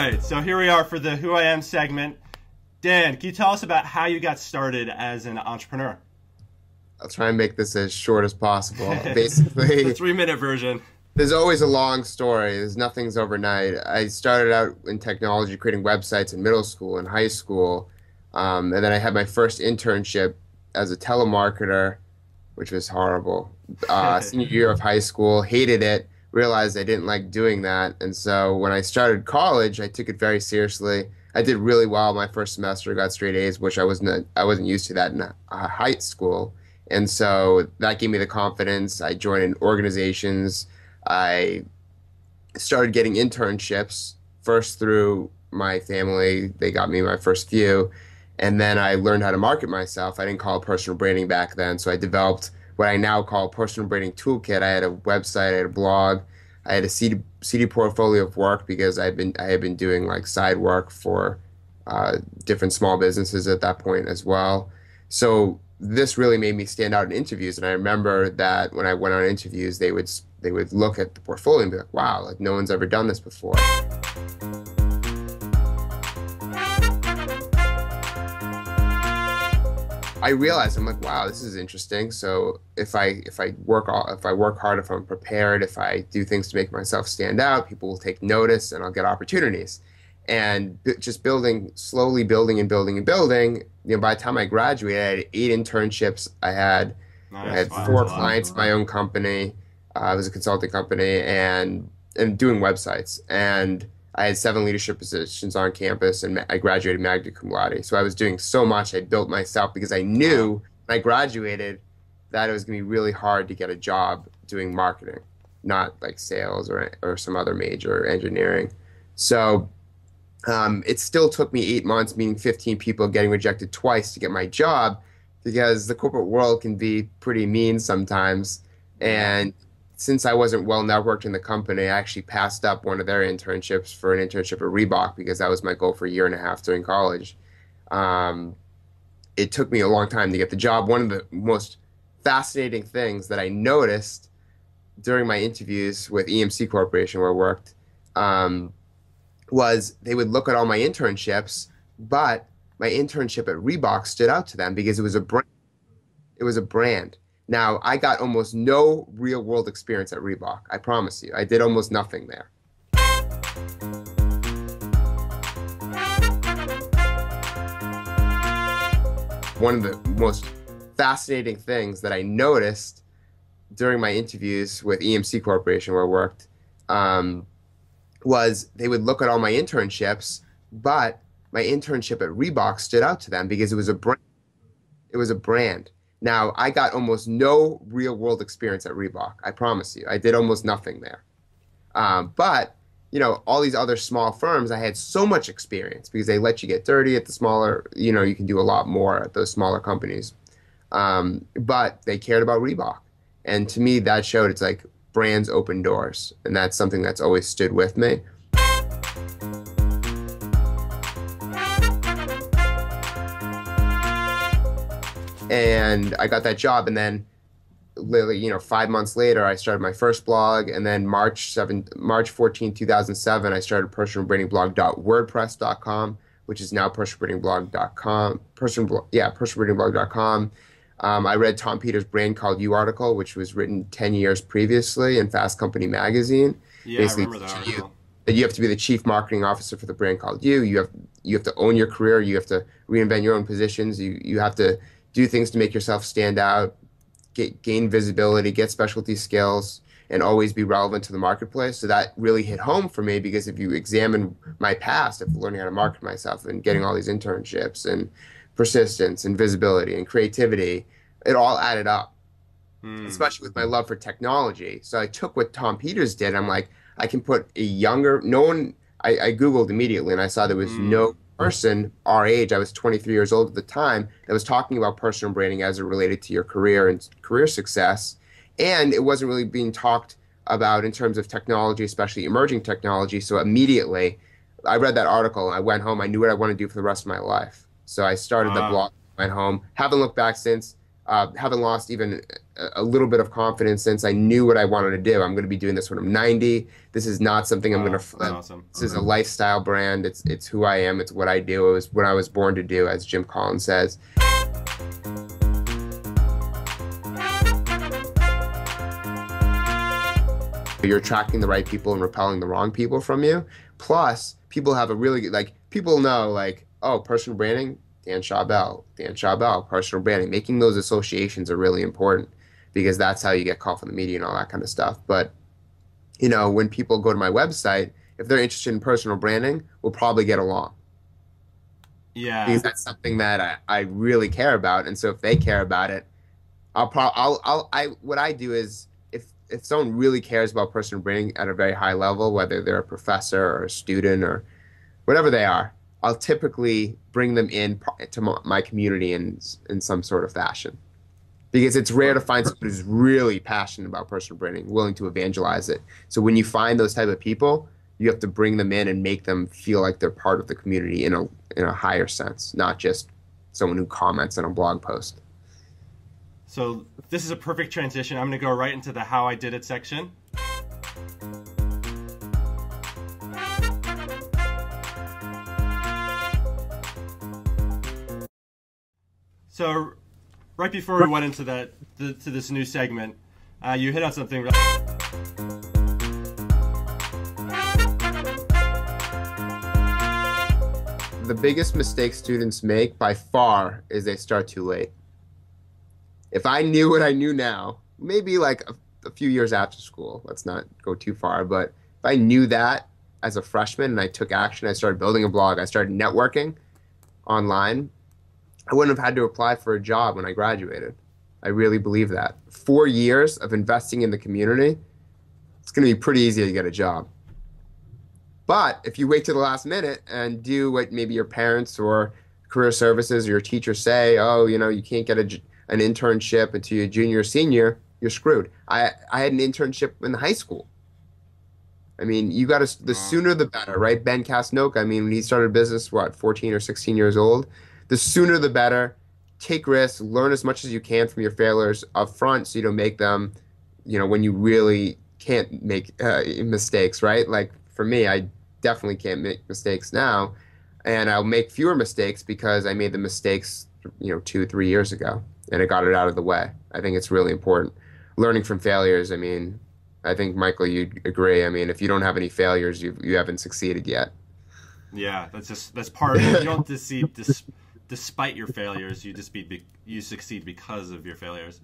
right, so here we are for the Who I Am segment. Dan, can you tell us about how you got started as an entrepreneur? I'll try and make this as short as possible. Basically, the 3-minute version. There's always a long story. Nothing's overnight. I started out in technology, creating websites in middle school and high school. And then I had my first internship as a telemarketer, which was horrible. Senior year of high school, hated it, realized I didn't like doing that. And so when I started college, I took it very seriously. I did really well my first semester, got straight A's, which I wasn't used to that in high school. And so that gave me the confidence. I joined in organizations. I started getting internships, first through my family. They got me my first few. And then I learned how to market myself. I didn't call it personal branding back then. So I developed what I now call personal branding toolkit. I had a website, I had a blog, I had a CD portfolio of work because I had been doing like side work for different small businesses at that point as well. So this really made me stand out in interviews. And I remember that when I went on interviews, they would look at the portfolio and be like, wow, like no one's ever done this before. I realized, I'm like, wow, this is interesting. So if I work hard, if I'm prepared, if I do things to make myself stand out, people will take notice and I'll get opportunities. And just slowly building and building and building, you know, by the time I graduated, I had 8 internships. I had 4 clients in my own company. I was a consulting company and doing websites. And I had 7 leadership positions on campus, and I graduated magna cum laude. So I was doing so much. I built myself because I knew when I graduated that it was going to be really hard to get a job doing marketing, not like sales or some other major engineering. So it still took me 8 months, meeting 15 people, getting rejected twice to get my job, because the corporate world can be pretty mean sometimes. And since I wasn't well networked in the company, I actually passed up one of their internships for an internship at Reebok because that was my goal for a year and a half during college. It took me a long time to get the job. One of the most fascinating things that I noticed during my interviews with EMC Corporation, where I worked, was they would look at all my internships, but my internship at Reebok stood out to them because it was a brand. It was a brand. Now, I got almost no real-world experience at Reebok. I promise you. I did almost nothing there. One of the most fascinating things that I noticed during my interviews with EMC Corporation, where I worked, was they would look at all my internships, but my internship at Reebok stood out to them because it was a brand. It was a brand. Now, I got almost no real-world experience at Reebok. I promise you. I did almost nothing there. But, you know, all these other small firms, I had so much experience because they let you get dirty at the smaller, you know, you can do a lot more at those smaller companies. But they cared about Reebok. And to me, that showed it's like brands open doors. And that's something that's always stood with me. And I got that job, and then literally, you know, 5 months later, I started my first blog, and then March 14, 2007, I started personalbrandingblog.wordpress.com, which is now personalbrandingblog.com. Personalbrandingblog.com. I read Tom Peters' Brand Called You article, which was written 10 years previously in Fast Company magazine. Yeah, basically, I remember that article. You have to be the chief marketing officer for the brand called you. You have to own your career. You have to reinvent your own positions. You have to do things to make yourself stand out, gain visibility, get specialty skills, and always be relevant to the marketplace. So that really hit home for me, because if you examine my past of learning how to market myself and getting all these internships and persistence and visibility and creativity, it all added up, especially with my love for technology. So I took what Tom Peters did. I'm like, I can put a younger, I Googled immediately and I saw there was no person our age, I was 23 years old at the time, that was talking about personal branding as it related to your career and career success. And it wasn't really being talked about in terms of technology, especially emerging technology. So immediately, I read that article, I went home, I knew what I wanted to do for the rest of my life. So I started the blog, went home, haven't looked back since. haven't lost even a little bit of confidence since I knew what I wanted to do. I'm going to be doing this when I'm 90. This is not something I'm going to flip. That's awesome. This is a lifestyle brand. It's who I am. It's what I do. It was what I was born to do, as Jim Collins says. You're attracting the right people and repelling the wrong people from you. Plus, people have a really good, like, people know, like, oh, personal branding, Dan Schawbel, personal branding. Making those associations are really important because that's how you get caught from the media and all that kind of stuff. But, you know, when people go to my website, if they're interested in personal branding, we'll probably get along. Yeah. Because that's something that I really care about. And so if they care about it, what I do is, if someone really cares about personal branding at a very high level, whether they're a professor or a student or whatever they are, I'll typically bring them in to my community in some sort of fashion. Because it's rare to find someone who's really passionate about personal branding, willing to evangelize it. So when you find those type of people, you have to bring them in and make them feel like they're part of the community in a higher sense, not just someone who comments on a blog post. So this is a perfect transition. I'm going to go right into the how I did it section. So right before we went into to this new segment, you hit on something. The biggest mistake students make by far is they start too late. If I knew what I knew now, maybe like a few years after school, let's not go too far, but if I knew that as a freshman and I took action, I started building a blog, I started networking online, I wouldn't have had to apply for a job when I graduated. I really believe that. 4 years of investing in the community, it's going to be pretty easy to get a job. But if you wait to the last minute and do what maybe your parents or career services or your teachers say, oh, you know, you can't get an internship until you're junior or senior, you're screwed. I had an internship in high school. I mean, you got to, the sooner the better, right? Ben Casnoke, I mean, when he started a business, what, 14 or 16 years old? The sooner the better. Take risks, learn as much as you can from your failures up front so you don't make them, you know, when you really can't make mistakes, right? Like for me, I definitely can't make mistakes now, and I'll make fewer mistakes because I made the mistakes, you know, 2-3 years ago, and I got it out of the way. I think it's really important. Learning from failures, I mean, I think, Michael, you'd agree. I mean, if you don't have any failures, you haven't succeeded yet. Yeah, that's part of it. You don't succeed despite your failures. You succeed because of your failures.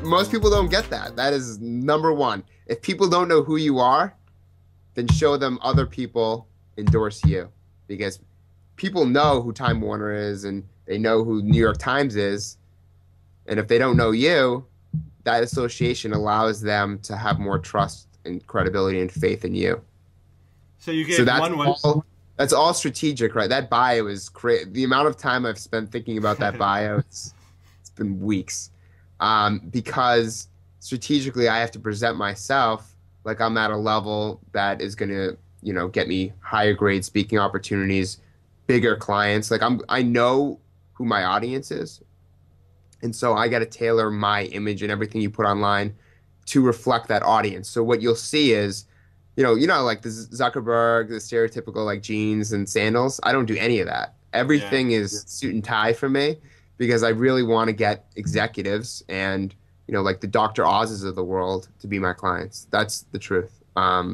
Most people don't get that. That is number one. If people don't know who you are, then show them other people endorse you. Because people know who Time Warner is and they know who New York Times is. And if they don't know you, that association allows them to have more trust and credibility and faith in you. So you get that's all strategic, right? That bio is crazy. The amount of time I've spent thinking about that bio, it's been weeks. Because strategically I have to present myself like I'm at a level that is going to, you know, get me higher grade speaking opportunities, bigger clients. Like I know who my audience is. And so I got to tailor my image and everything you put online to reflect that audience. So what you'll see is, you know, like the Zuckerberg, the stereotypical like jeans and sandals. I don't do any of that. Everything is suit and tie for me because I really want to get executives and, you know, like the Dr. Oz's of the world to be my clients. That's the truth.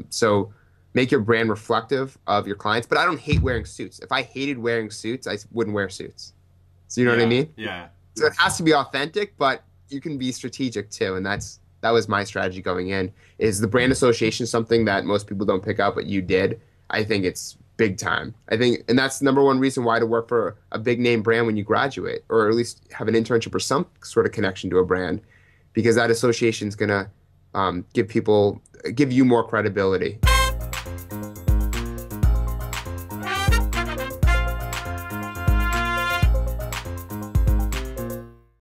So make your brand reflective of your clients. But I don't hate wearing suits. If I hated wearing suits, I wouldn't wear suits. So you know what I mean? Yeah. So it has to be authentic, but you can be strategic too. And that was my strategy going in. Is the brand association something that most people don't pick up, but you did? I think it's big time. I think, and that's the number one reason why to work for a big name brand when you graduate, or at least have an internship or some sort of connection to a brand, because that association is gonna give you more credibility.